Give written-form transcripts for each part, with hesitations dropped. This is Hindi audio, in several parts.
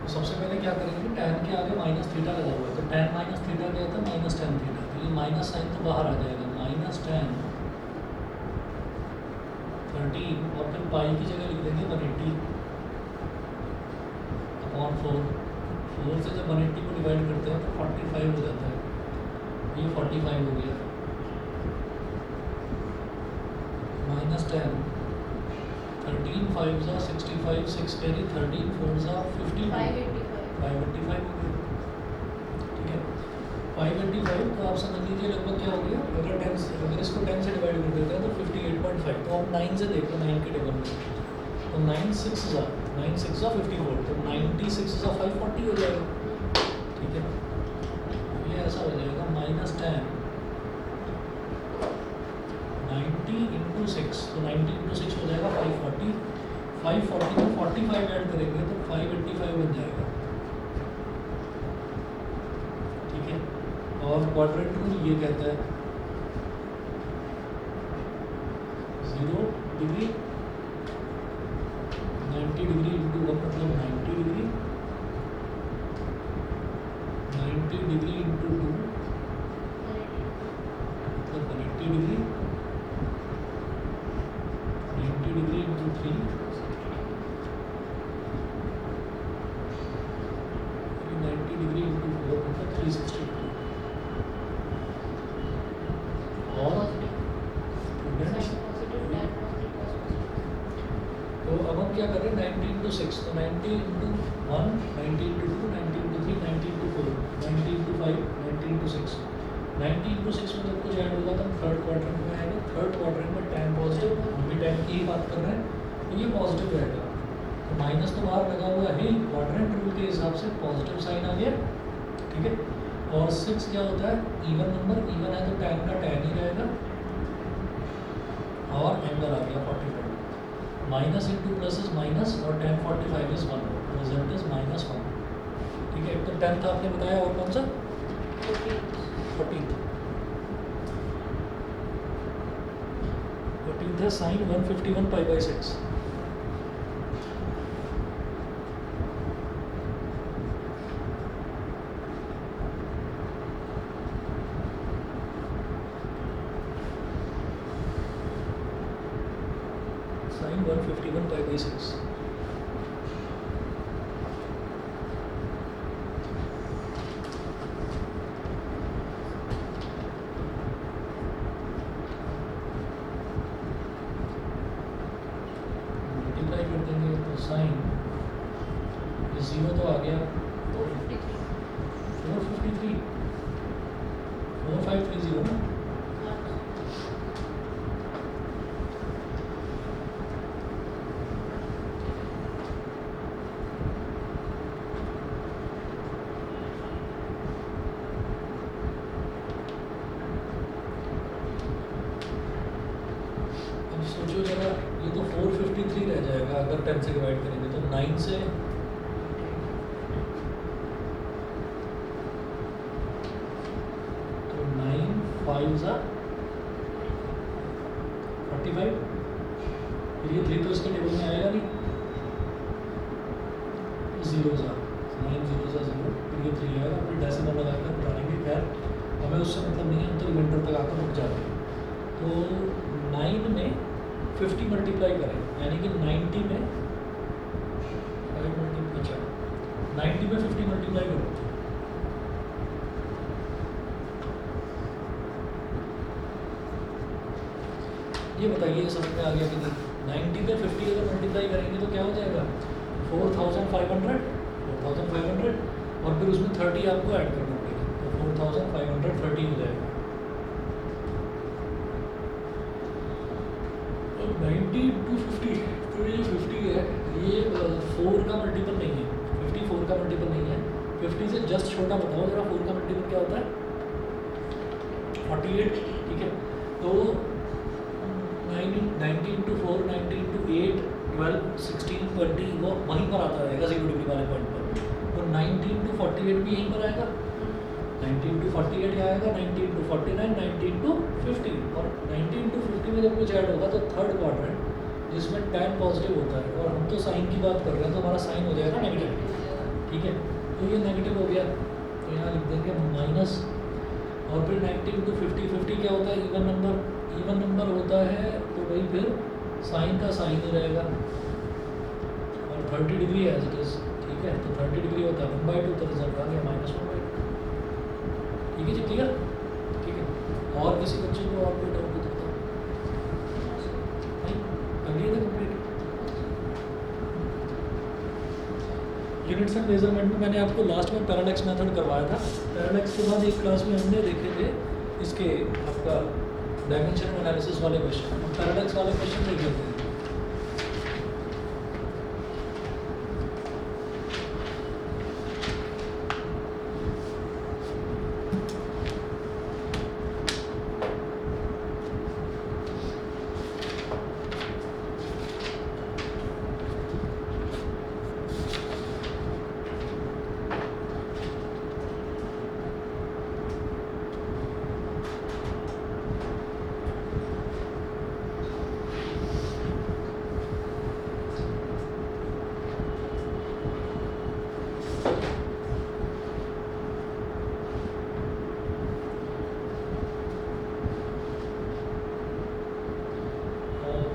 तो सबसे पहले क्या करेंगे, tan के आगे माइनस थीटा लगा हुआ है, तो tan माइनस थीटा क्या होता है, माइनस tan थीटा, तो ये माइनस साइन तो बाहर आ जाएगा, माइनस tan 13 और फिर पाई की जगह लिख देंगे 180 अपॉन 4 से जब 180 को डिवाइड करते हैं तो 45 हो जाता है, ये 45 हो गया, माइनस tan 13 5 जा 65, 6 कैरी 13 4 जा 50, 585 हो गया, ठीक है। 585 तो आप समझ लीजिए लगभग क्या हो गया, अगर इसको 10 से डिवाइड कर देते हैं तो 58.5, तो आप 9 से देखो, 9 के टेबल में, तो 9 6 जा 54, तो 96 जा 540 हो जाएगा, ठीक है। ये ऐसा हो जाएगा माइनस tan 90 इंटू 6, तो 90 इंटू 6 हो जाएगा 540, 540 में 45 ऐड करेंगे तो 585 बन जाएगा, ठीक है। और क्वाड्रेंट रूल ये कहता है 0 डिग्री 90 डिग्री इंटू 1 मतलब 90 डिग्री, 90 डिग्री इंटू 2 मतलब 180 degree, 90 degree into 3 90 degree into 4 मतलब 360 डिग्री। और स्टूडेंट्स तो अब हम क्या कर रहे हैं, 90 इंटू 6, तो 90 into 1 90 into 2 90 into 3 90 into 4 90 into 5 90 into 6, 90 into 6 में जब कुछ ऐड होगा तो हम थर्ड क्वाड्रेंट में आएंगे, थर्ड क्वाड्रेंट में tan पॉजिटिव, हम भी tan की ही बात कर रहे हैं, तो ये पॉजिटिव रहेगा, तो माइनस तो बाहर लगा हुआ है, क्वाड्रेंट रूल के हिसाब से पॉजिटिव साइन आ गया, ठीक है। और 6 क्या होता है, इवन नंबर, इवन है तो tan का tan ही रहेगा, और एंगल आ गया 45, minus into plus is minus और tan 45 इज 1, रिजल्ट इज -1, ठीक है। तो 10 आपने बताया, और कौन सा 14 है साइन 151 π/6, साइन 151 π/6, मल्टीप्लाई कर देंगे तो साइन 0 तो आ गया 453 4530 ना, सोचो जरा, ये तो 453 रह जाएगा अगर 10 से डिवाइड करेंगे, तो 9 से तो 9 5 जा 45, फिर ये 3 तो इसके टेबल में आएगा नहीं, 0 जा 9 0 जा 0, फिर ये 3 आएगा, फिर डेसिमल लगाकर बढ़ाएंगे, खैर हमें उससे मतलब नहीं है, हम तो रिमाइंडर तक आकर रुक जाते हैं। तो 9 में 50 मल्टीप्लाई करें, यानी कि 90 में 5 मल्टीप्लाई, 90 में 50 मल्टीप्लाई करो, ये बताइए समझ में आ गया कि नहीं। 90 में 50 अगर मल्टीप्लाई करेंगे तो क्या हो जाएगा 4500, 4500 और फिर उसमें 30 आपको ऐड करना पड़ेगा, तो 4530 हो जाएगा। 90 इंटू 50, तो ये 50 है, ये 4 का मल्टीपल नहीं है, 50 4 का मल्टीपल नहीं है, 50 से जस्ट छोटा बताओ जरा, 4 का मल्टीपल क्या होता है 48, ठीक है। तो 90 इंटू 4 90 इंटू 8 12 16 20 वो वहीं पर आता रहेगा 0 डिग्री वाले पॉइंट पर, तो 90 इंटू 48 भी यहीं पर आएगा, 90 इंटू 48 आएगा, 90 इंटू 49 90 इंटू 50, और 90 इंटू 50 में जब कुछ ऐड होगा तो थर्ड क्वाड्रेंट जिसमें tan पॉजिटिव होता है, और हम तो साइन की बात कर रहे हैं तो हमारा साइन हो जाएगा नेगेटिव, ठीक है, तो ये नेगेटिव हो गया, तो यहाँ लिख देंगे माइनस, और फिर नेगेटिव टू 50, 50 क्या होता है, इवन नंबर, इवन नंबर होता है तो भाई फिर साइन का साइन ही रहेगा, और 30 डिग्री एज इट इज़, ठीक है, तो 30 डिग्री होता है 1/2, तो रिजल्ट आ गया -1/2। ठीक है जी, क्लियर? ठीक है, और किसी बच्चे को और कोई डाउट होता नहीं, अगली है कंप्लीट। यूनिट्स एंड मेजरमेंट में मैंने आपको लास्ट में पैरालैक्स मेथड करवाया था। पैरालैक्स के बाद एक क्लास में हमने देखे थे इसके आपका डायमेंशन एनालिसिस वाले क्वेश्चन, हम पैरालैक्स वाले क्वेश्चन देख लेते हैं।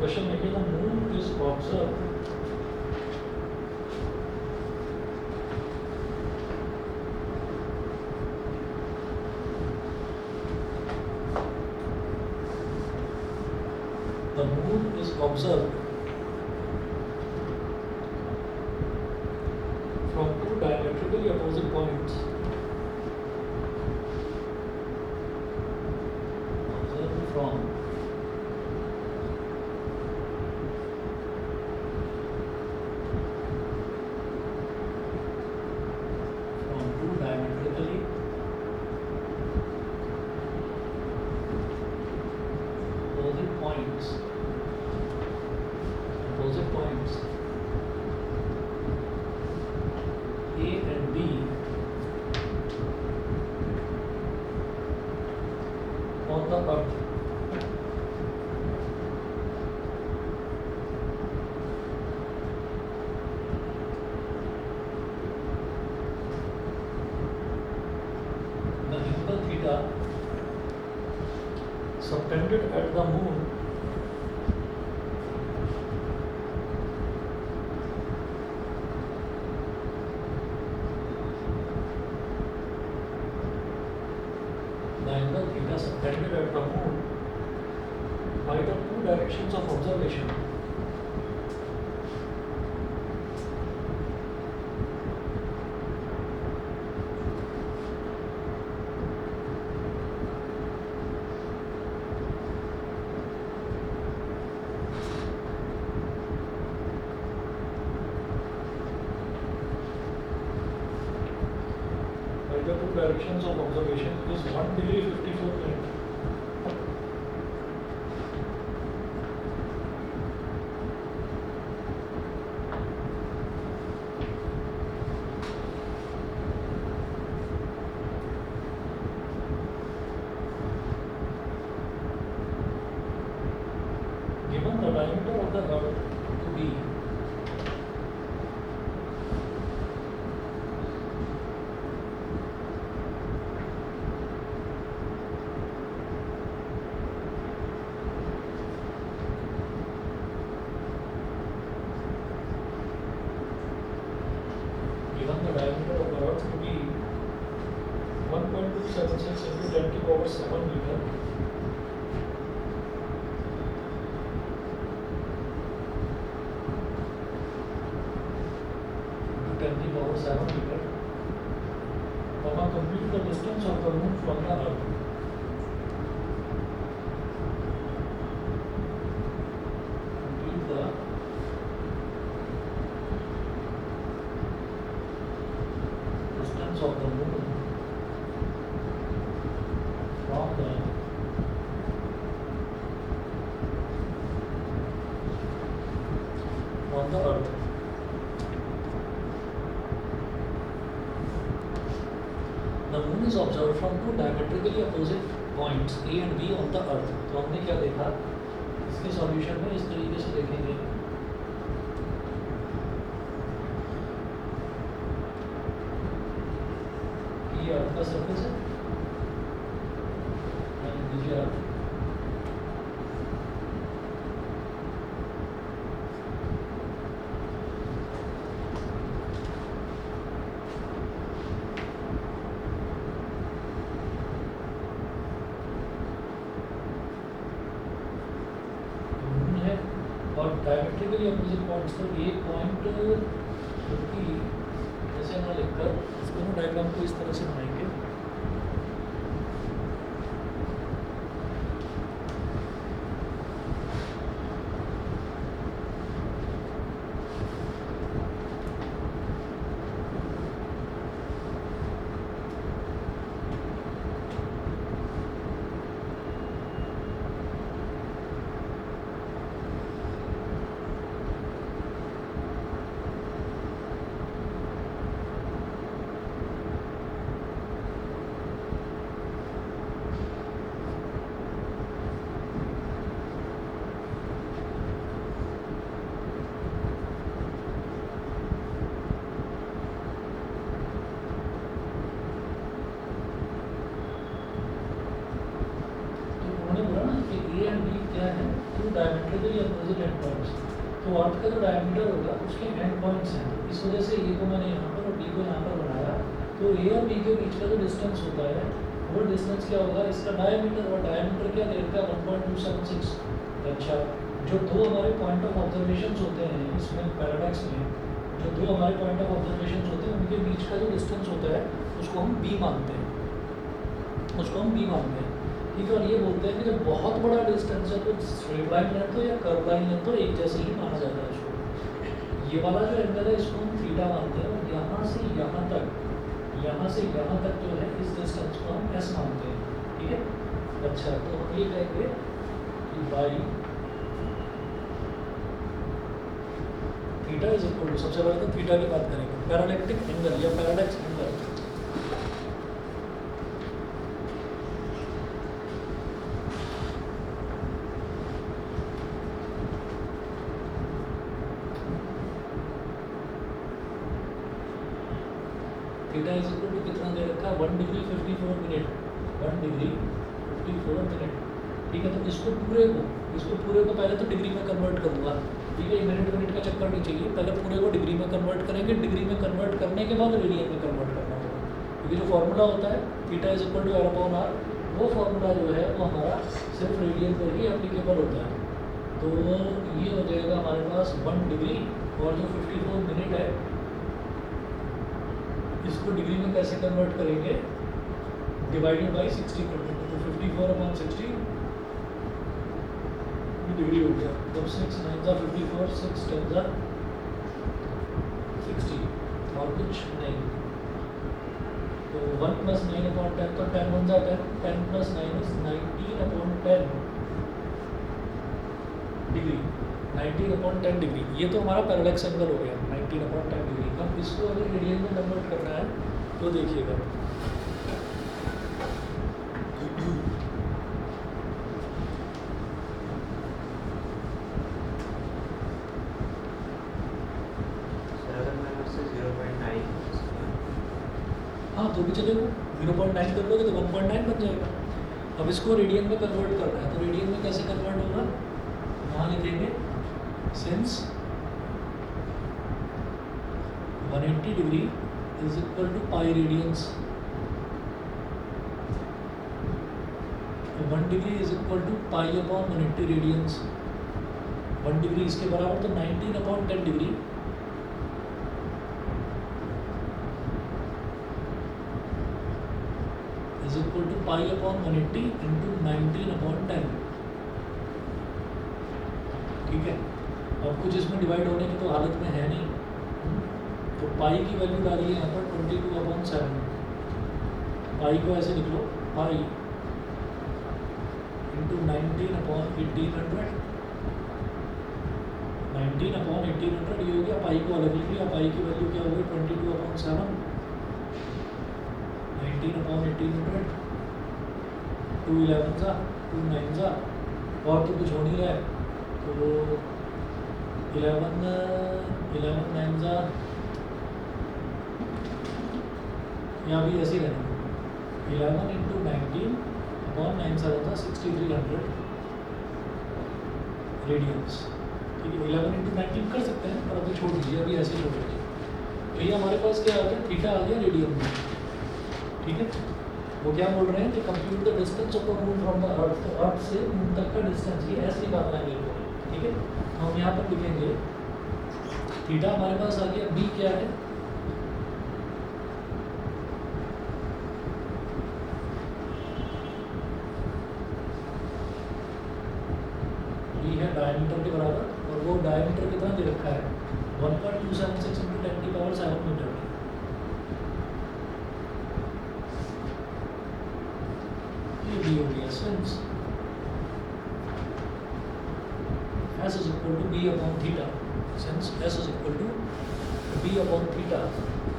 Question making the moon is observed from two diametrically opposite points. Observed from two diametrically opposite points. A and B on the earth. The angle theta subtended at the moon subtended at the moon by the two directions of observation. By the two directions of observation is 1 degree 54 minutes. Given the diameter of the earth to be the diameter of the earth to be 1.276 into 10 to the power 7 meter. Into 10 to the power 7 meter. Complete the distance of the moon from the earth. Complete the distance of the moon from the on the earth. The moon is observed from two diametrically opposite points A and B on the earth. तो हमने क्या देखा, इसके सॉल्यूशन में इस तरीके से देखेंगे। ये आपका सरफेस है, दीजिए आप और डायमेट्रिकली अपोजिट पॉइंट्स तो एक पॉइंट क्योंकि ऐसे ना लिखकर इसको ना डायग्राम को इस तरह से बनाएंगे। डायमेट्रिकली अपोजिट एंड पॉइंट्स, तो अर्थ का जो डायमीटर होगा उसके एंड पॉइंट्स हैं, तो इस वजह से ए को मैंने यहाँ पर और बी को यहाँ पर बनाया। तो ए और बी के बीच का जो डिस्टेंस होता है वो डिस्टेंस क्या होगा, इसका डायमीटर, और डायमीटर क्या देता है 1.276। अच्छा, जो दो हमारे पॉइंट ऑफ ऑब्जर्वेशन होते हैं इसमें पैराडॉक्स में, जो दो हमारे पॉइंट ऑफ ऑब्जर्वेशन होते हैं उनके बीच का जो डिस्टेंस होता है उसको हम बी मानते हैं, उसको हम बी मानते हैं। ठीक है, और ये बोलते हैं कि जब बहुत बड़ा डिस्टेंस है तो स्ट्रेट लाइन लेंथ हो या कर्व लाइन लेंथ हो एक जैसे ही माना जाता है इसको। ये वाला जो एंगल है इसको हम थीटा मानते हैं, और यहाँ से यहाँ तक जो है इस डिस्टेंस को हम एस मानते हैं। ठीक है, अच्छा, तो हम ये कहेंगे कि by theta is equal to, सबसे पहले तो थीटा की बात करेंगे, पैरालैक्टिक एंगल या paradox angle. Theta is equal to कितना दे रखा है 1 डिग्री 54 मिनट, 1 डिग्री 54 मिनट। ठीक है, तो इसको पूरे को पहले तो डिग्री में कन्वर्ट करूँगा। ठीक है, मिनट का चक्कर नहीं चाहिए, पहले पूरे को डिग्री में कन्वर्ट करेंगे, डिग्री में कन्वर्ट करने के बाद रेडियन में कन्वर्ट करना होगा, क्योंकि जो फॉर्मूला होता है theta is equal to R upon R, वो फॉर्मूला जो है वो हमारा सिर्फ रेडियन पर ही एप्लीकेबल होता है। तो ये हो जाएगा हमारे पास 1 डिग्री, और जो 54 मिनट है इसको डिग्री में कैसे कन्वर्ट करेंगे, डिवाइडेड बाई 60 कर देंगे, तो 54/60 डिग्री हो गया। जब 6 9 जा 54, 6 10 जा 60, और कुछ नहीं, तो 1 + 9/10, तो 10 1 जा 10, 10 + 9 इज 19/10 डिग्री, 19/10 डिग्री। ये तो हमारा पैरालैक्स एंगल हो गया 19/10 डिग्री। अब इसको अगर रेडियन में कन्वर्ट करना है तो देखिएगा, हाँ तो भी चलेगा, 0.9 कर लोगे तो 1.9 बन जाएगा। अब इसको रेडियन में कन्वर्ट करना है, तो रेडियन में कैसे कन्वर्ट होगा, वहाँ लिखेंगे since 180 degree is equal to pi radians, 1 degree is equal to पाई/180 रेडियंस। 1 डिग्री इसके बराबर तो 19/10 डिग्री, इज इक्वल टू पाई/180 इंटू 19/10। ठीक है, अब कुछ इसमें डिवाइड होने की तो हालत में है नहीं, तो पाई की वैल्यू डालिए यहाँ पर 22/7। पाई को ऐसे लिख लो, पाई इंटू 19/1800, 19/1800 ये हो गया। पाई को अलग लिख लिया, पाई की वैल्यू क्या हो गई 22/7, 19/1800, 2 11 जा 2 9 जा, और तो कुछ हो नहीं रहा है, तो 11 9 जा, यहाँ भी ऐसे ही रहना, 11 इंटू 19 अपॉन 9 से होता 6300 रेडियंस। ठीक है, 11 इंटू 19 कर सकते हैं, पर अभी छोड़ दीजिए, अभी ऐसे छोड़ दीजिए। तो ये हमारे पास क्या आ गया, थीटा आ गया रेडियन में। ठीक है, वो क्या बोल रहे हैं कि compute the distance of the moon from the अर्थ, तो अर्थ से मून तक का डिस्टेंस, ये ऐसे निकालना है मेरे को। ठीक है, तो हम यहाँ पर लिखेंगे थीटा हमारे पास आ गया, बी क्या है, बी है डायमीटर के बराबर, और वो डायमीटर कितना दे रखा है 1.276 इंटू 10 की पावर 7 मीटर। ये बी हो गया, since S is equal to B upon theta, since S is equal to B upon theta,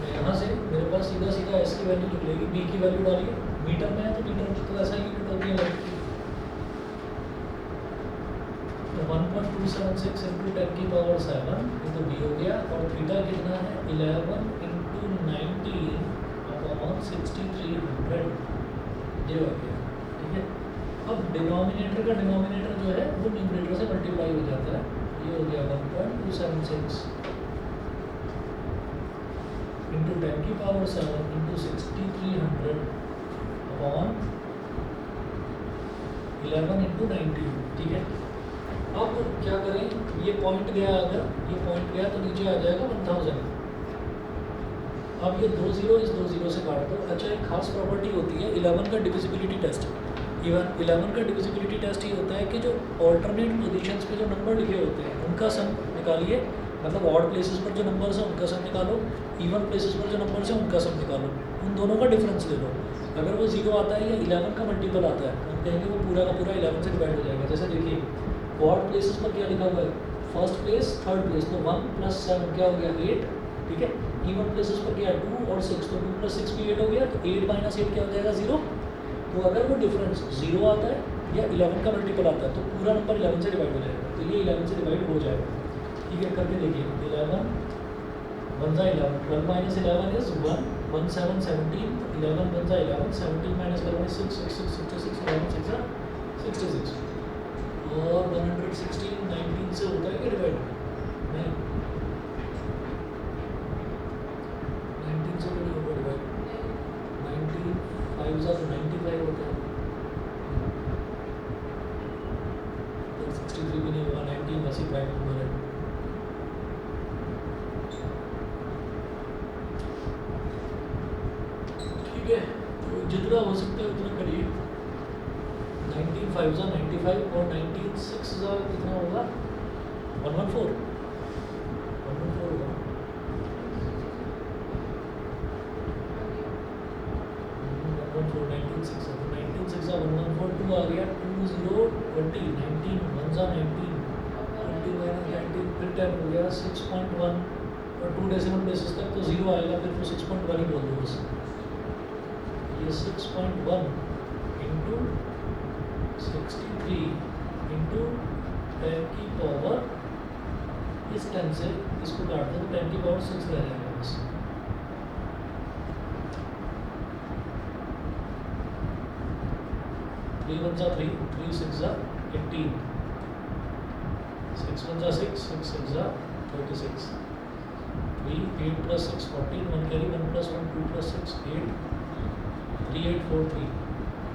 मैं यहाँ से मेरे पास सीधा सीधा S की वैल्यू निकलेगी, B की वैल्यू डालिए, मीटर में है तो मीटर तो ऐसा ही यूनिट होती है लाइट की। तो 1.276 इंटू 10 की पावर 7 ये तो B हो गया, और थीटा कितना है 11 इंटू 19 अपॉन 6300 ये हो गया। ठीक है, अब डिनोमिनेटर का डिनोमिनेटर जो है वो न्यूमरेटर से मल्टीप्लाई हो जाता है, ये हो गया 1.276 इंटू 10 की पावर 7 इंटू 6300 अपॉन 11 इंटू 19। ठीक है, अब क्या करें, ये पॉइंट गया, अगर ये पॉइंट गया तो नीचे आ जाएगा 1000। अब ये 2 0 इस 2 0 से काट दो। अच्छा, एक खास प्रॉपर्टी होती है 11 का डिविजिबिलिटी टेस्ट। इवन 11 का डिविजिबिलिटी टेस्ट ये होता है कि जो ऑल्टरनेट पोजीशंस पे जो नंबर लिखे होते हैं उनका सम निकालिए, मतलब ऑड प्लेसेस पर जो नंबर्स हैं उनका सम निकालो, इवन प्लेसेस पर जो नंबर्स हैं उनका सम निकालो, उन दोनों का डिफरेंस ले लो। अगर वो 0 आता है या 11 का मल्टीपल आता है तो हम कहेंगे वो पूरा का पूरा 11 से डिवाइड हो जाएगा। जैसे देखिए, ऑड प्लेसेस पर क्या लिखा हुआ है, फर्स्ट प्लेस थर्ड प्लेस, तो 1 + 7 क्या हो गया 8। ठीक है, इवन प्लेसेस पर क्या 2 और 6, तो 2 + 6 भी 8 हो गया, तो 8 - 8 क्या हो जाएगा 0। तो अगर वो डिफरेंस 0 आता है या 11 का मल्टीपल आता है तो पूरा नंबर 11 से डिवाइड हो जाएगा, तो ये 11 से डिवाइड हो जाएगा। ठीक है, करके देखिए, 11 1 × 11, 12 - 11 इज 1, 1 7 17, 11 1 × 11, 17 - 11 is 6, 6 6 66, 11 6 66, और 116 19 से होता है कि डिवाइड नहीं, 19 से नहीं होगा डिवाइड, 95 ज़ा तो 95 होता है, 63 भी नहीं होगा, 19 वैसे प्राइम नंबर है। ठीक है, तो जितना हो सकता है उतना करिए। 19 5 ज़ा 95 और 19 6 ज़ा कितना होगा 114 होगा। 19 6 ज़ा 114, 2 आ गया, 2 0 20, 19 1 ज़ा 19, 20 - 19 फिर 10 हो गया 6.1, और 2 डेसिमल प्लेसेस तक तो 0 आएगा, फिर तो 6.1 ही बोल दो बस। ये 6.1 इंटू 63 इंटू 10 की पावर, इस 10 से इसको काट दो तो 10 की पावर 6 रह जाएगा बस। 3 1 ज़ा 3, 3 6 ज़ा 18, 6 1 ज़ा 6, 6 6 ज़ा 36, 3 8 + 6 14, 1 कैरी, 1 + 1 2 + 6 8, 3 8 4 3,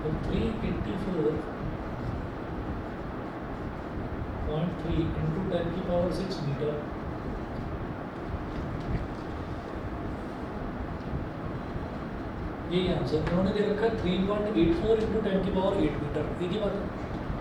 तो 384.3 इंटू 10 की पावर 6 मीटर। यही आंसर उन्होंने दे रखा है 3.84 इंटू 10 की पावर 8 मीटर। एक ही बात है।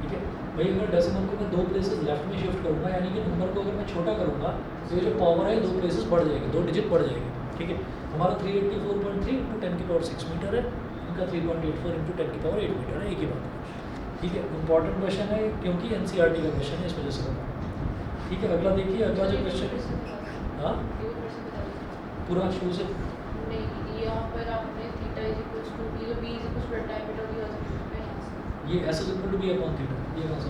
ठीक है भाई, अगर डेसिमल को मैं 2 प्लेसेस लेफ्ट में शिफ्ट करूँगा, यानी कि नंबर को अगर मैं छोटा करूँगा तो ये जो पावर है 2 प्लेसेस बढ़ जाएगी, 2 डिजिट बढ़ जाएगी। ठीक है, हमारा 384.3 इंटू 10 की पावर 6 मीटर है, इनका 3.84 इंटू 10 की पावर 8 मीटर है। एक ही बात है। ठीक है, इंपॉर्टेंट क्वेश्चन है क्योंकि NCERT का क्वेश्चन है, इस वजह से बना। ठीक है, अगला देखिए, अगला जो क्वेश्चन है, हाँ पूरा शुरू से यहाँ पर आपने theta is equals to B, तो B is equals to diameter भी हो सकता है। ये S is equal to B upon theta, ये कहाँ से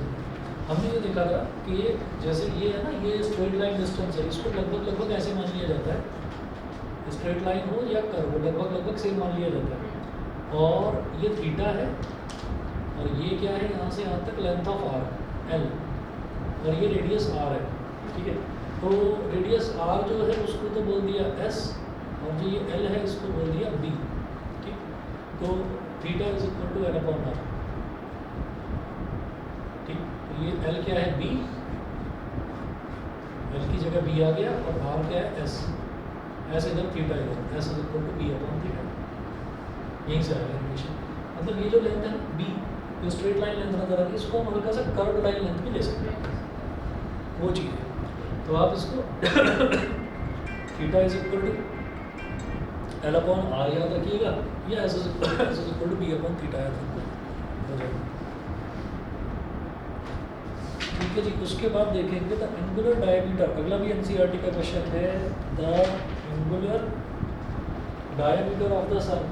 हमने ये देखा था कि ये जैसे ये है ना, ये स्ट्रेट लाइन डिस्टेंस है, इसको लगभग ऐसे मान लिया जाता है, स्ट्रेट लाइन हो या कर्व हो लगभग सेम मान लिया जाता है। और ये थीटा है, और ये क्या है, यहाँ से यहाँ तक लेंथ ऑफ आर एल, और ये रेडियस आर है, ठीक है। तो रेडियस आर जो है उसको तो बोल दिया एस, और जो ये एल है इसको बोल दिया बी, ठीक। तो theta is equal to L upon R, ठीक। तो ये एल क्या है, बी, एल की जगह बी आ गया, और आर क्या है, एस, एस इधर थीटा इधर, S is equal to B upon theta, यहीं से आएगा इक्वेशन। मतलब ये जो लेंथ है बी, जो स्ट्रेट लाइन लेंथ नजर आ रही है, इसको हम हल्का सा कर्व लाइन लेंथ भी ले सकते हैं, वो चीज़ है। तो आप इसको theta is equal to L upon R याद रखिएगा, या S is equal to B upon theta याद रखिएगा, ठीक है जी। उसके बाद देखेंगे द एंगुलर डायमीटर, अगला भी एनसीईआरटी का क्वेश्चन है। The angular diameter of the sun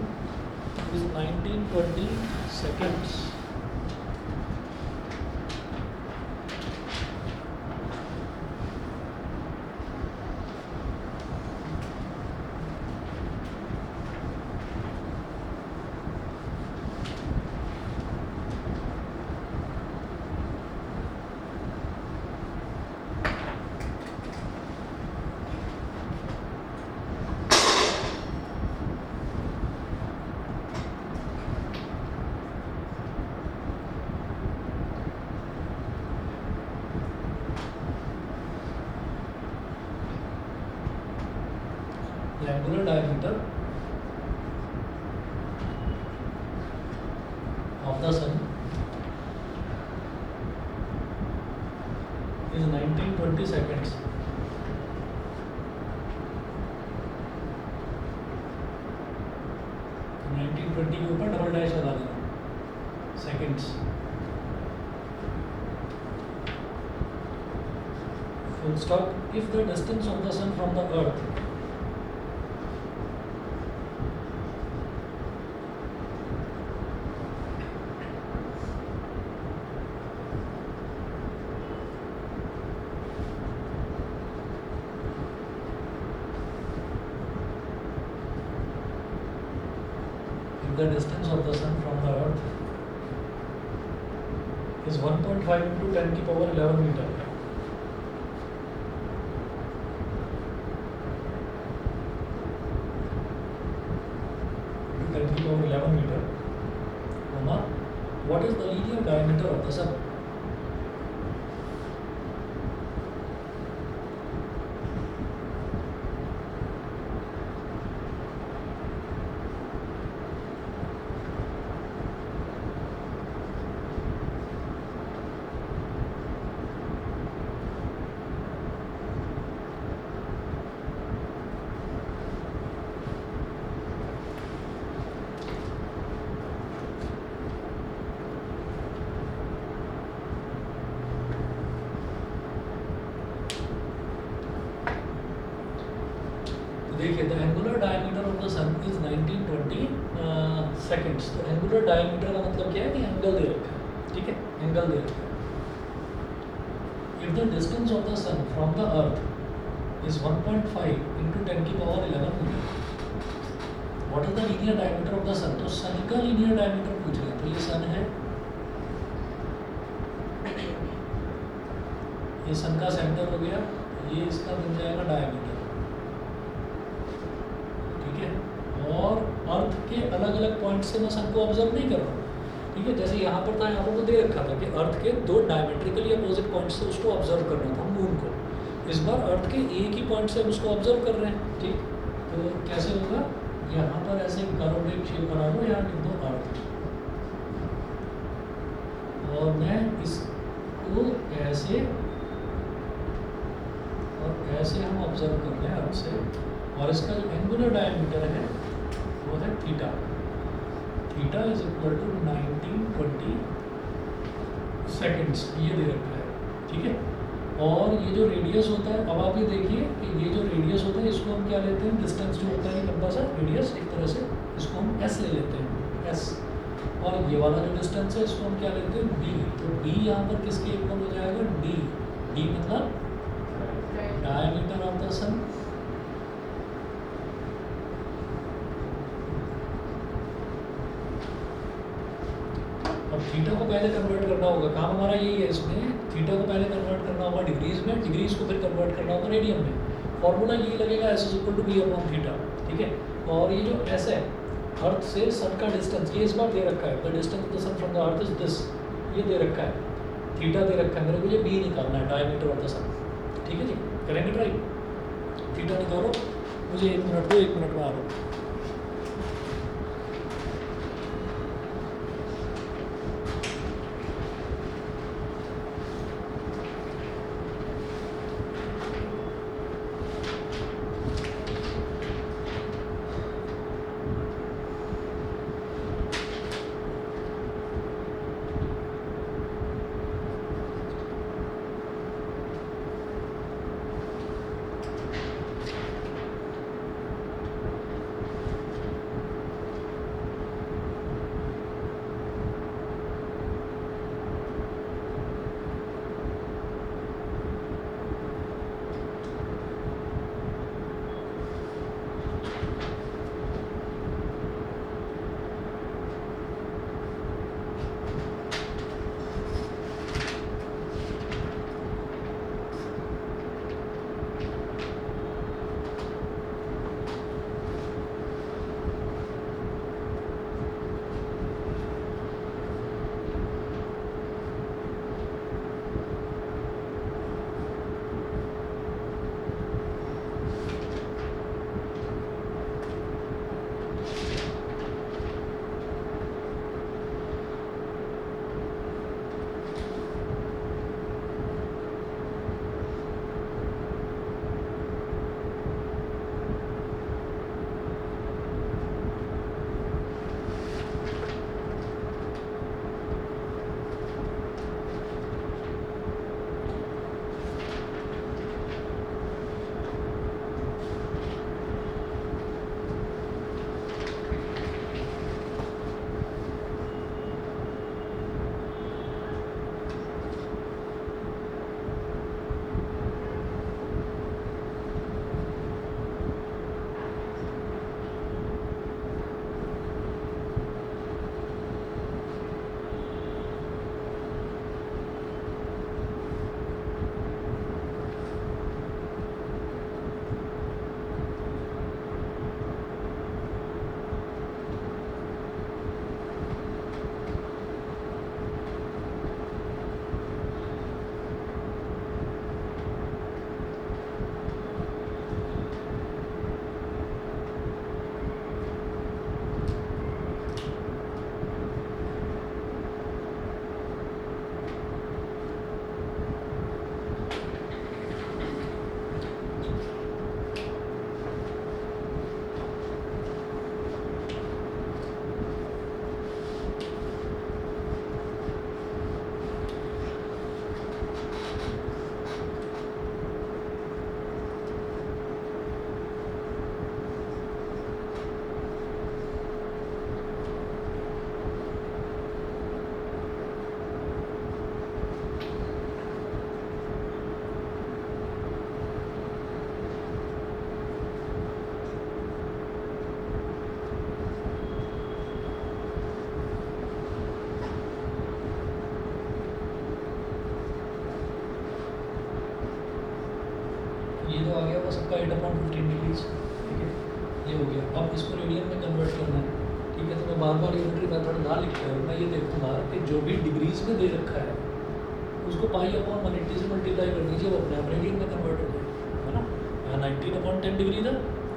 is 1920 seconds. The angular diameter of the sun is 1920 seconds. तो 1920 के ऊपर डबल डैश लगा देना, seconds. Full stop. If the distance of the sun from the earth the distance of the sun from the earth is 1.5 into 10 की power 11 meter. Into 10 की power 11 meter. Comma, what is the linear diameter of the sun? देखिए the angular diameter of the sun is 1920 seconds. तो एंगुलर डायमीटर का मतलब क्या है कि एंगल दे रखा है, ठीक है, एंगल दे रखा है। If the distance of the sun from the earth is 1.5 into 10 की power 11 meter, what is the linear diameter of the sun? तो सन का लीनियर डायमीटर पूछ रहे हैं। तो ये सन है, ये सन का सेंटर हो गया, ये इसका बन जाएगा डायमीटर, और अर्थ के अलग अलग पॉइंट से मैं सन को ऑब्जर्व नहीं कर रहा हूँ, ठीक है। जैसे यहाँ पर था, यहाँ पर तो दे रखा था कि अर्थ के दो डायमेट्रिकली अपोजिट पॉइंट से उसको ऑब्जर्व करना था मून को। इस बार अर्थ के एक ही पॉइंट से हम उसको ऑब्जर्व कर रहे हैं, ठीक। तो कैसे होगा, यहाँ पर ऐसे कर्व एक शेप बना दो, यहाँ लिख दो अर्थ, और मैं इसको ऐसे और ऐसे हम ऑब्जर्व कर रहे हैं अर्थ से, और इसका जो एंगुलर डायमीटर है वो है theta. Theta is equal to 1920 seconds, ये दे रखा है, ठीक है। और ये जो रेडियस होता है, अब आप ये देखिए कि ये जो रेडियस होता है इसको हम क्या लेते हैं, डिस्टेंस जो होता है लंबा सा रेडियस, एक तरह से इसको हम एस ले लेते हैं, एस। और ये वाला जो डिस्टेंस है इसको हम क्या लेते हैं, बी। तो बी यहाँ पर किसके इक्वल हो जाएगा, डी। डी मतलब diameter of the sun theta को पहले कन्वर्ट करना होगा, काम हमारा यही है इसमें, थीटा को पहले कन्वर्ट करना होगा डिग्रीज में, डिग्रीज को फिर कन्वर्ट करना होगा रेडियन में। फॉर्मूला यही लगेगा S is equal to B upon theta, ठीक है। और ये जो एस है, अर्थ से सन का डिस्टेंस, ये इस बार दे रखा है, the distance of the sun from the earth is this, ये दे रखा है, थीटा दे रखा है, मेरे को ये बी निकालना है, डायमीटर ऑफ द सन, ठीक है जी। करेंगे ट्राई, थीटा निकालो, मुझे 1 मिनट दो, 1 मिनट में आ रहा हूँ। ये तो आ गया बस सबका 8/15 डिग्रीज, ठीक है, ये हो गया। अब इसको रेडियन में कन्वर्ट करना है, ठीक है। तो मैं बार बार यूनिटरी मेथड ना लिखता हूँ, मैं ये देखूँगा कि जो भी डिग्रीज में दे रखा है उसको π/180 से मल्टीप्लाई कर दीजिए, वो अपने आप रेडियन में कन्वर्ट हो जाए, है ना। यहाँ 19/10 डिग्री था,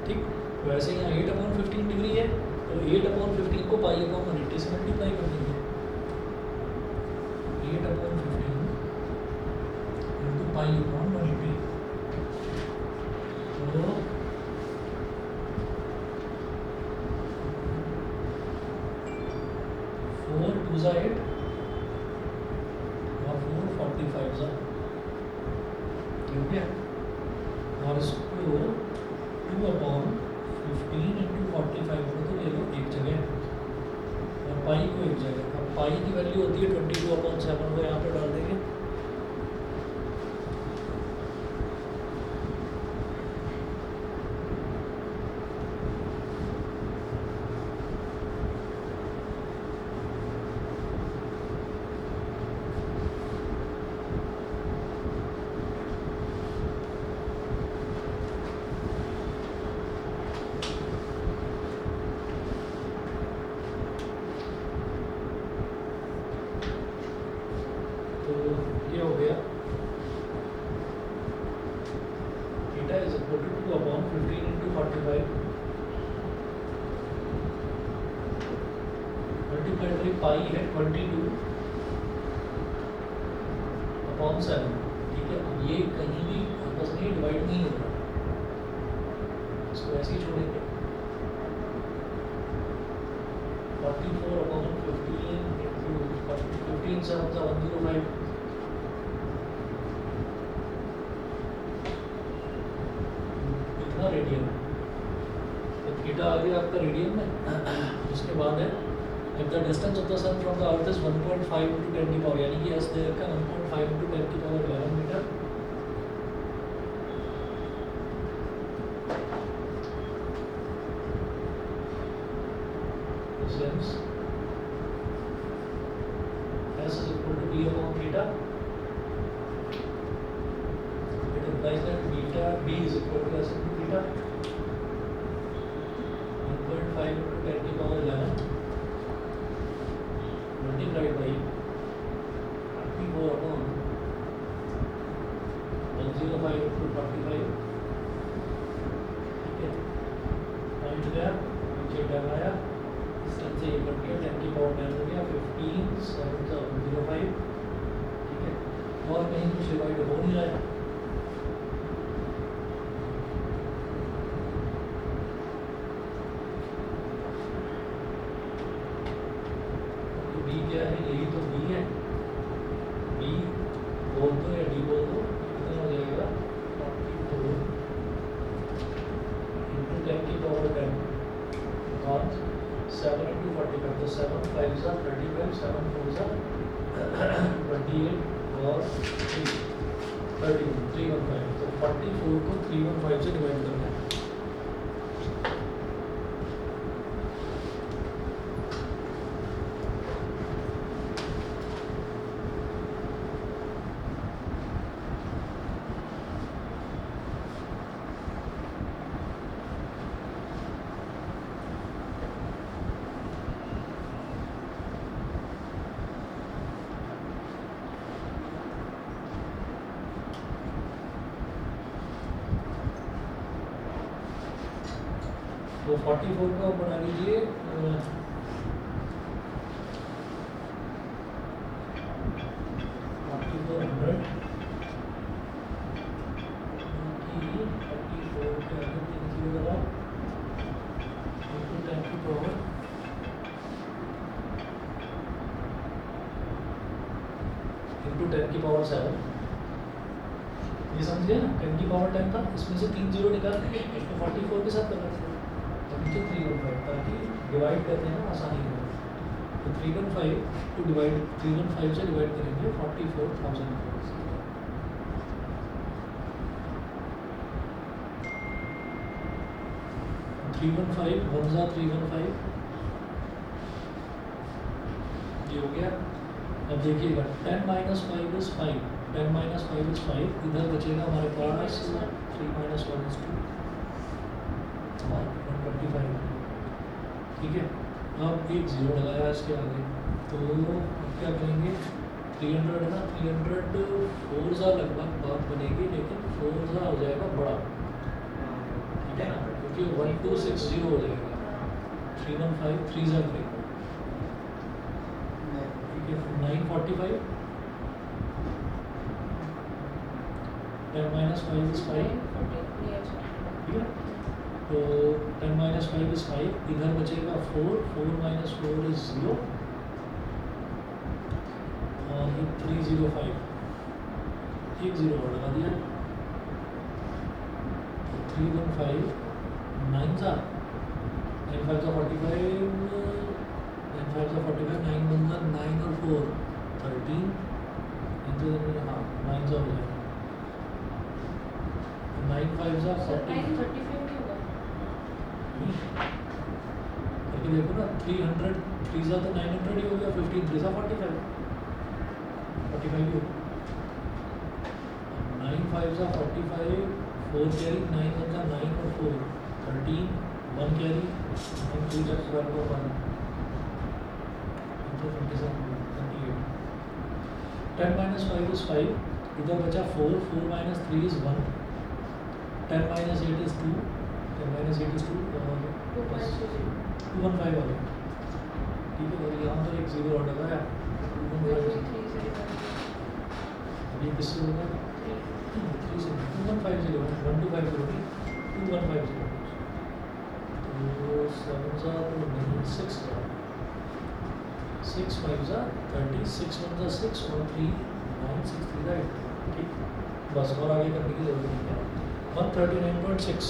ठीक, वैसे यहाँ 8/15 डिग्री है, तो 8/15 को π/180 से मल्टीप्लाई कर देंगे, 8/15 इंटू π/180, तो 4 2 ज़ा 8 और 4 45 ज़ा, ठीक है। और इसको 2/15 इंटू 45 को तो ले लो एक जगह और पाई को एक जगह। अब पाई की वैल्यू होती है 22/7, वो यहाँ पे डाल देंगे। इंडिकेटरी पाई है 22/7, ठीक है। अब ये कहीं भी आपस में डिवाइड नहीं हो रहा, इसको ऐसे ही छोड़ेंगे। 44/15 से होता 105, कितना रेडियन, तो थीटा आ गया आपका रेडियन में। उसके बाद है if the distance of the sun from the earth is 1.5 into 10 की पावर, यानी कि एस दे रखा 1.5 into 10 की power 11 metre, since s is equal to b upon theta, it implies that beta b is equal to s into theta, 1.5 into 10 की power 11 multiplied by 34 upon 105 into 45, ठीक है। पॉइंट गया, नीचे टर्म आया, डिस्टेंस से ये कट गया, 10 की पावर 10 हो गया, 15 7 105, ठीक है। और कहीं कुछ डिवाइड हो नहीं रहा है, तो बी क्या है, यही तो बी है, बी बोल दो या डी बोल दो, कितना हो जाएगा 44 into 10 की पावर 10 और 7 into 45, तो 7 5 are 35, 7 4 are 28 और 315, तो 44 को 315 से डिवाइड करना है। तो 44 का बना लीजिए 4400 की 44 के आगे 3 0 लगाओ into 10 की पावर into 10 की पावर 7, ये समझ गए ना, 10 की पावर 10 था, इसमें से 3 0 निकाल देंगे, इसको 44 के साथ करना है, तो नीचे 315, ताकि डिवाइड करने में आसानी हो। तो 315 को डिवाइड 315 से डिवाइड करेंगे 44,000 को। 315 1 जा 315, ये हो गया। अब देखिएगा 10 minus 5 is 5, 10 minus 5 is 5, इधर बचेगा हमारे पास 3 minus 1 is 2 और 125, ठीक है। अब एक जीरो लगाया इसके आगे, तो अब क्या करेंगे, 300 है ना, 300 4 जा लगभग बात बनेगी, लेकिन 4 जा हो जाएगा बड़ा, ठीक है ना, क्योंकि 1260 हो जाएगा, 315 3 जा 3, ठीक है। 945, 10 minus 5 is 5, ठीक है। तो 10 minus 5 is 5, इधर बचेगा 4, 4 minus 4 is 0 और 305, एक जीरो और लगा दिया, 315 9 था, 9 5 का 45, 9 5 का 45, 9 बंदा 9 और 4 13, इंटू हाँ 9 जा हो जाएगा, 9 5 जा 40, करके देखो ना, 300 3 जा तो 900 ही हो गया, 15 3 जा 45 45 ही हो, 9 5 जा 45, 4 कैरी, 9 1 जा 9 और 4 13, 1 कैरी, 9 2 जा 12 और 1 into 27 28, 10 minus 5 is 5, इधर बचा 4, 4 minus 3 is 1, 10 minus 8 is 2, 10 minus 8 is 2 और 215 आ गया, ठीक है, और यहाँ तो एक जीरो और लगाया, अभी किससे होगा 3 से 2150 है, 1250 नहीं 2150, तो 7 सा तो नहीं 6 का 6 5 सा 30, 6 1 सा 6 और 3 9 6 3 राइट। ठीक, बस और आगे करने की जरूरत नहीं है। 139.6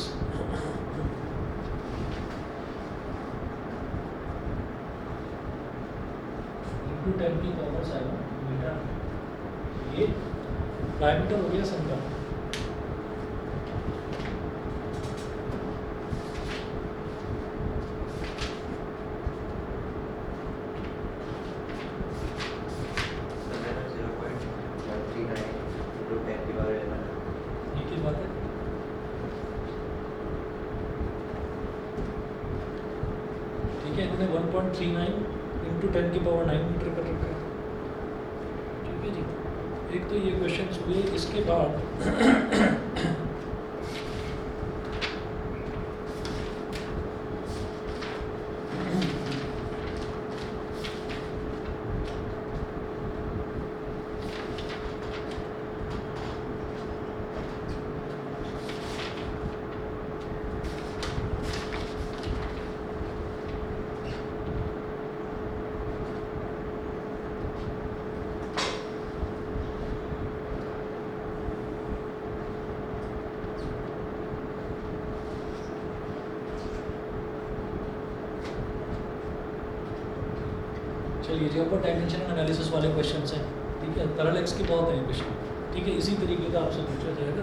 इंटू 10 की पावर 7 मीटर, ये डायमीटर हो गया सन का। एक ही बात है, ठीक है, इन्होंने 1.39 इंटू 10 की पावर 9 मीटर कर रखा है। ठीक है जी, एक तो ये क्वेश्चन हुए। इसके बाद चलिए जी, ऊपर डायमेंशन एनालिसिस वाले क्वेश्चंस हैं। ठीक है, तरल एक्स के बहुत हैं क्वेश्चन। ठीक है, इसी तरीके का आपसे पूछा जाएगा।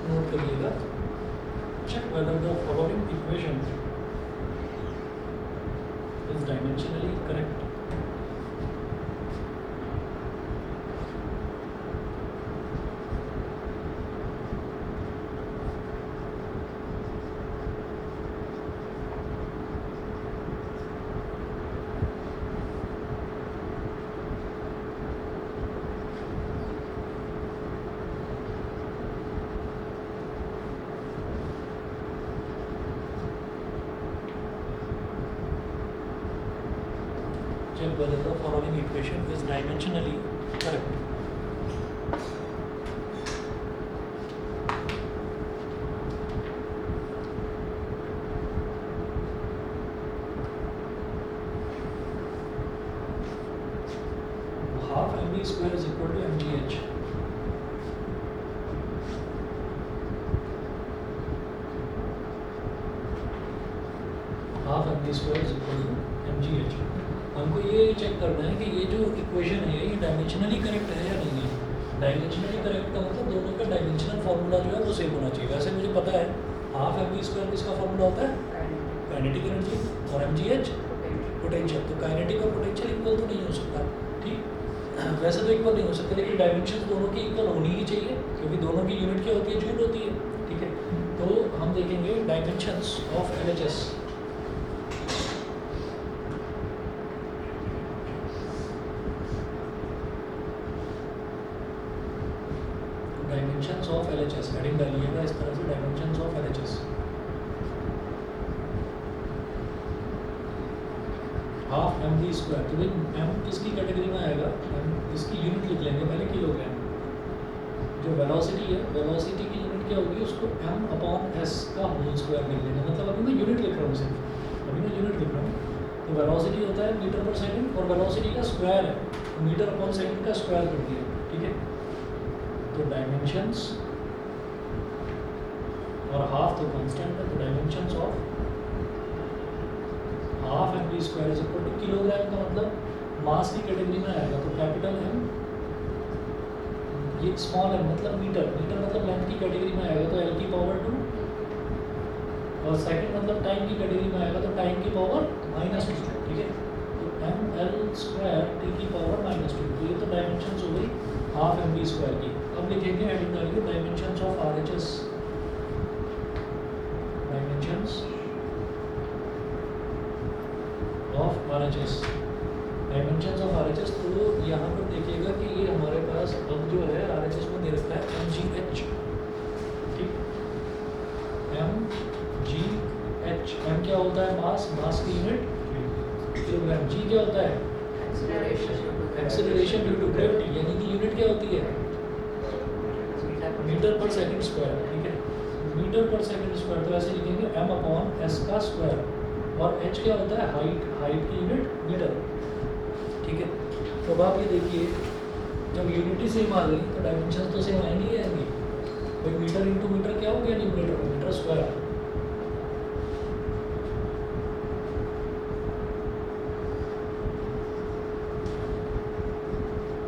नोट करिएगा, check whether the following equation is dimensionally correct. Check whether the following equation is dimensionally correct. Half mv square is equal to mgh. Half mv square is equal to mgh. हमको ये चेक करना है कि ये जो इक्वेशन है ये डायमेंशनली करेक्ट है या नहीं है। डायमेंशनली करेक्ट का मतलब दोनों का डायमेंशनल फार्मूला जो है वो सेम होना चाहिए। वैसे मुझे पता है हाफ एम वी स्क्वायर किसका फार्मूला होता है, काइनेटिक एनर्जी, और एम जी एच पोटेंशियल। तो काइनेटिक और पोटेंशियल इक्वल तो नहीं हो सकता। ठीक, वैसे तो इक्वल नहीं हो सकता, लेकिन डायमेंशन दोनों की इक्वल होनी ही चाहिए क्योंकि दोनों की यूनिट क्या होती है, जूल होती है। ठीक है, तो हम देखेंगे dimensions of L H S. Dimensions of LHS heading डालिएगा इस तरह से, dimensions of LHS। Half M V square, तो भाई एम किसकी कैटेगरी में आएगा, एम इसकी यूनिट लिख लेंगे पहले, किलोग्राम। जो वेलोसिटी है, वेलोसिटी की यूनिट क्या होगी, उसको एम अपॉन एस का होल स्क्वायर लिख लेंगे। मतलब अभी मैं यूनिट लिख रहा हूँ सिर्फ, अभी मैं यूनिट लिख रहा हूँ। तो वेलोसिटी होता है मीटर पर सेकंड, और वेलोसिटी का स्क्वायर है तो मीटर अपॉन सेकंड का स्क्वायर कर दिया। ठीक है, तो डायमेंशंस और हाफ तो कांस्टेंट है, तो dimensions of half M V square is equal to kilogram का मतलब मास की कैटेगरी में आएगा तो कैपिटल एम, ये स्मॉल एम मतलब मीटर, मीटर मतलब लेंथ की कैटेगरी में आएगा तो एल की पावर 2, और सेकंड मतलब टाइम की कैटेगरी में आएगा तो टाइम की पावर -2। ठीक है, तो एम एल स्क्वायर टी की पावर -2। तो ये तो डायमेंशंस हो गई हाफ एम वी स्क्वायर की। अब लिखेंगे हेडिंग डालिए dimensions of R H S. Dimensions of R H S dimensions of RHS, तो यहाँ पर देखिएगा कि ये हमारे पास अब जो है RHS में दे रखा है mgh, ठीक, mgh। m क्या होता है? मास, मास की यूनिट किलोग्राम। g क्या होता है? एक्सेलरेशन ड्यू टू ग्रेविटी, यानी कि यूनिट क्या होती है? मीटर पर सेकंड स्क्वायर, ठीक है, मीटर पर सेकंड स्क्वायर। तो ऐसे लिखेंगे m/s का स्क्वायर, और h क्या होता है? हाइट, हाइट की यूनिट मीटर, ठीक है। तो अब आप ये देखिए, जब यूनिटी सेम आ गई तो डायमेंशन तो सेम आएंगे ही आएंगे। भाई मीटर इंटू मीटर क्या हो गया? न्यूमरेटर में metre square.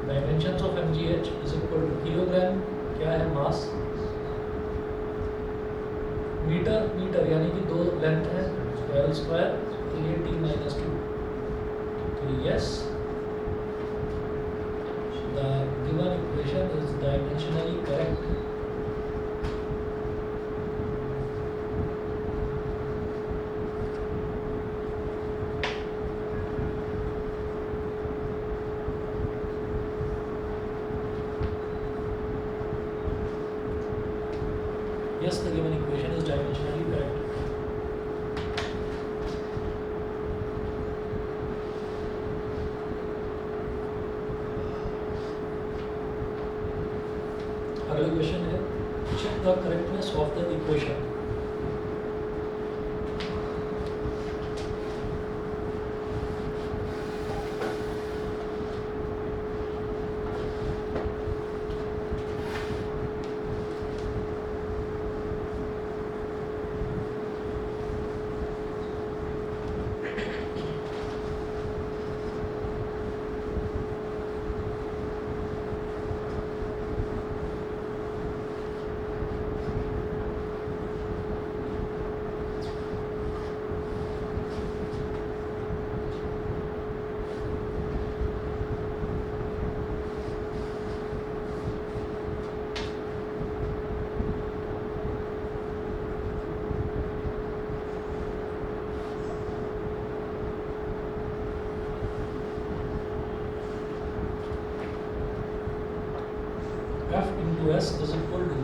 Dimensions of mgh is equal to kilogram, क्या है? मास, मीटर, मीटर यानी कि 2 लेंथ है, L स्क्वायर, तो ये t-2। तो yes, the given equation is dimensionally correct. Yes, the given equation is dimensionally correct. अगला क्वेश्चन है, check the correctness of the equation. F into S is equal to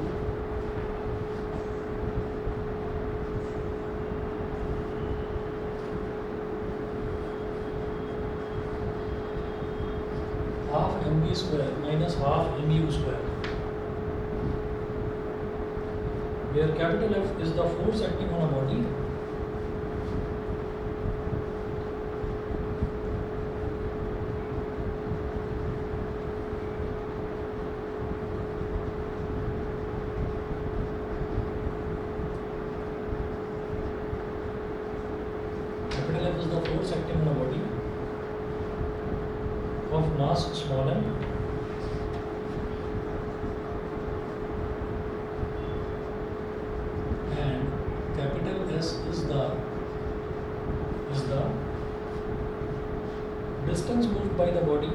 half mv square minus half mu square, where capital F is the force acting on a body capital F is the force acting on a body of mass small m and capital S is the distance moved by the body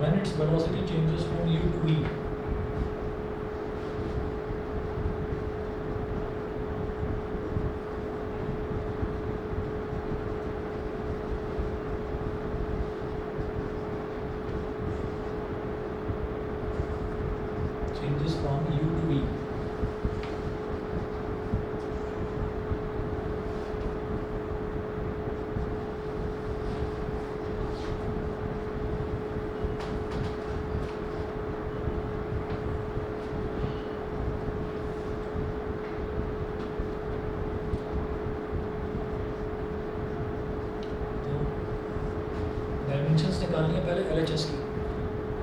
when its velocity changes from u to v. Changes from u to v. Dimensions निकालनी है पहले LHS की।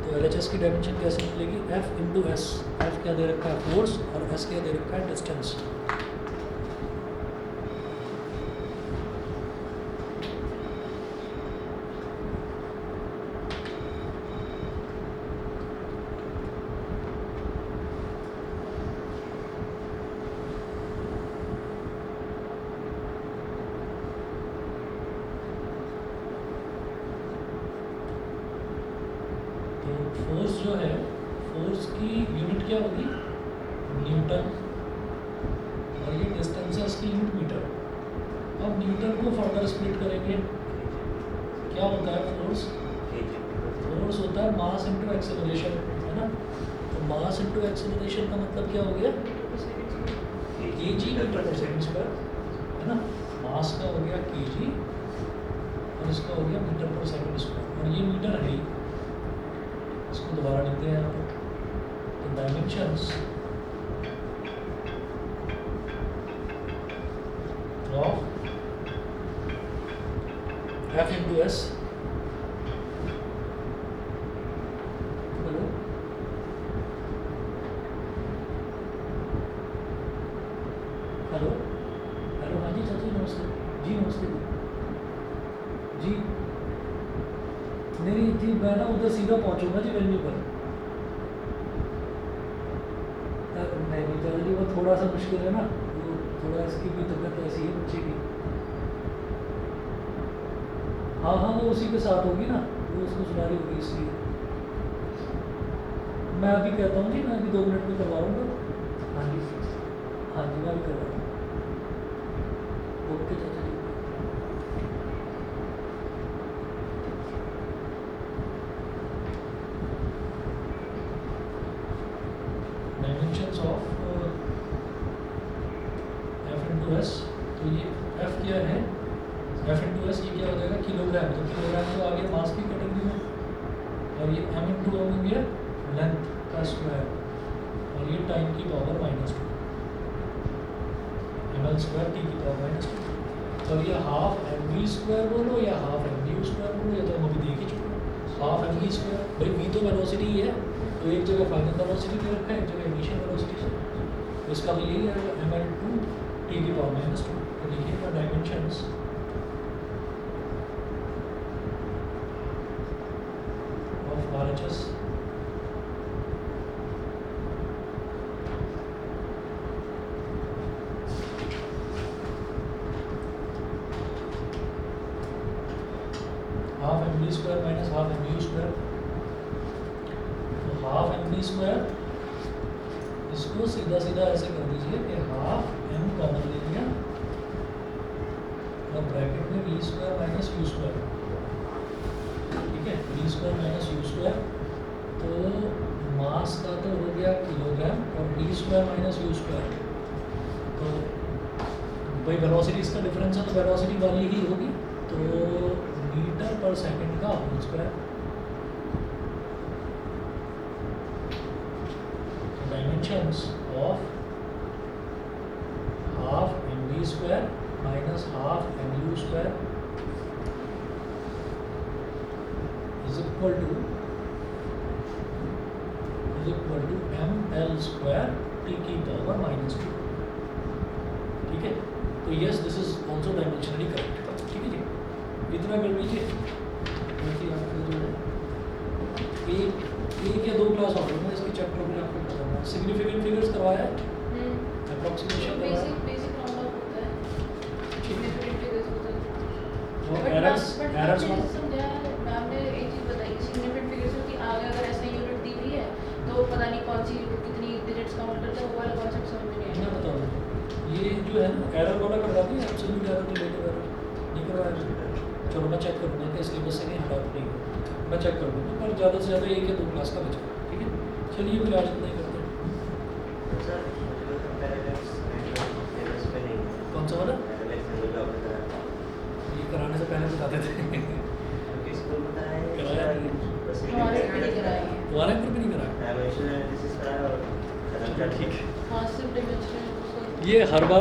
तो LHS की डायमेंशन कैसे निकलेगी? F into S. F क्या दे रखा है? फोर्स, और S क्या दे रखा है? डिस्टेंस। तो फोर्स जो है, फोर्स की यूनिट क्या होगी? न्यूटन, और ये डिस्टेंसेस की यूनिट मीटर। अब न्यूटन को फर्दर स्प्लिट करेंगे, क्या होता है फोर्स? फोर्स होता है मास इनटू एक्सेलरेशन, है ना। तो मास इनटू एक्सेलरेशन का मतलब क्या हो गया? kg मीटर पर सेकंड स्क्वायर, है ना। मास का हो गया kg और इसका हो गया मीटर पर सेकंड स्क्वायर, और ये मीटर है ही। इसको दोबारा लिखते हैं यहाँ पर। तो dimensions of F into S, hello hello hello, हाँ जी चाची नमस्ते जी, नमस्ते जी। नहीं जी, मैं ना उधर सीधा पहुंचूंगा जी वेन्यू पर। नहीं चाचा जी, वो थोड़ा सा मुश्किल है ना, वो थोड़ा इसकी भी तबीयत ऐसी है बच्चे की। हाँ हाँ, वो उसी के साथ होगी ना, वो उसको सुना रही होगी, इसलिए मैं अभी कहता हूँ जी, मैं अभी 2 मिनट में करवाऊँगा। हाँ जी हाँ जी, मैं अभी करवा रहा हूँ। ओके चाचा जी। Dimensions of F into S, तो ये F क्या है? F into S ये क्या हो जाएगा? किलोग्राम। तो किलोग्राम तो आ गया मास की कैटेगरी में, और ये M into M हो गया लेंथ का स्क्वायर, और ये टाइम की पावर -2, ml स्क्वायर टी की पावर -2। और ये हाफ mv स्क्वायर बोलो या हाफ mv स्क्वायर बोलो, ये तो हम अभी देख ही चुके हैं। हाफ mv स्क्वायर, भाई v तो वेलोसिटी ही है, तो एक जगह फाइनल वेलोसिटी दे रखा है, एक जगह इनिशियल वेलोसिटी। तो इसका तो यही है ml2 टी की पावर -2। तो देखिएगा dimensions of RHS, half mv square minus half mv square. तो हाफ mv स्क्वायर, इसको सीधा सीधा ऐसे कर दीजिए कि हाफ m कॉमन ले लिया और ब्रैकेट में v square minus u square, ठीक है, v square minus u square. तो मास का तो हो गया किलोग्राम, और v square minus u square, तो भाई वेलोसिटी इसका डिफरेंस है, तो वेलोसिटी वाली ही होगी, तो मीटर पर सेकंड का whole square. Dimensions of half mv square minus half mu square is equal to ml square T की पावर -2, ठीक है। तो yes, this is also dimensionally correct, ठीक है जी। इतना कर लीजिए, बाकी आपको जो है एक या 2 क्लास और में इसकी चैप्टर में आपको बताऊंगा। सिग्निफिकेंट फिगर्स करवाया है, अप्रॉक्सीमेशन करवाया है, बेसिक राउंड अप होता है, सिग्निफिकेंट फिगर्स होता है। और एरर्स मैंने समझा, मैम ने एक चीज़ बताई, सिग्निफिकेंट फिगर्स की आगे अगर ऐसा यूनिट दी हुई है तो पता नहीं कौन सी कितनी डिजिट्स काउंट करता है, वो वाला कॉन्सेप्ट समझ में नहीं मैं आया। बता दूँ, ये जो है ना एरर वाला करवा दिया, एब्सोल्यूट एरर रिलेटिव एरर नहीं करवाया। चलो मैं चेक करूँगा कि इसलिए बस से कहीं हटा नहीं, मैं चेक कर दूँगा, पर ज़्यादा से ज़्यादा 1 या 2 क्लास का बचा, ठीक है। चलिए फिर आज इतना ही करते हैं। कौन सा वाला? ये कराने से पहले बताते थे। कराया नहीं, हमारे पे नहीं कराई है। तुम्हारे पर भी नहीं कराया, ठीक है। हाँ, सिर्फ डिमेंशनल ये हर बार